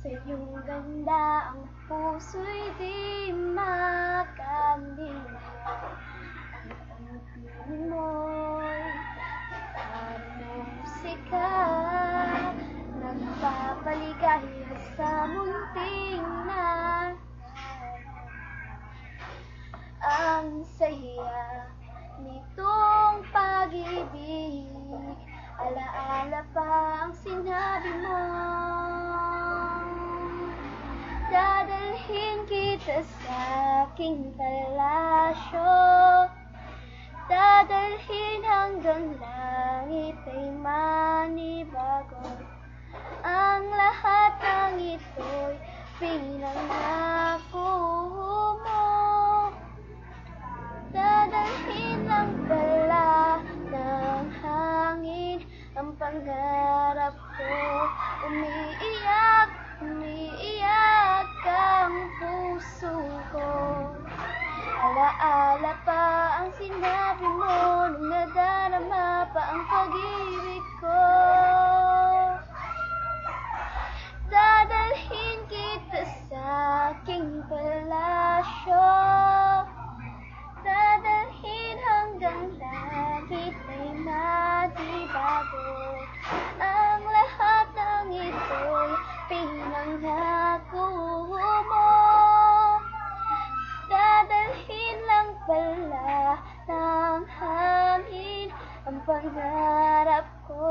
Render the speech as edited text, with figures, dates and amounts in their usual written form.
Sa iyong ganda ang puso'y di makamili. Ang tingin mo'y parang musika, nagpapaligaya sa munting na. Ang saya nitong pag-ibig, alaala pa ang sinabi mo. Dadalhin kita sa aking palasyo, dadalhin hanggang langit ay manibago. Ang lahat ng ito'y pinangako mo. Dadalhin lang pala ng hangin ang pangarap ko. Umiiyak, umiiyak ang puso ko. Alaala pa ang sinabi mo nung nadarama pa ang pag-ibig ko. Dadalhin kita sa aking palasyo, dadalhin hanggang langit ay madibago. Ang lahat ng ito'y pinangako mo. Dadalhin lang pala ng hangin ang pangarap ko.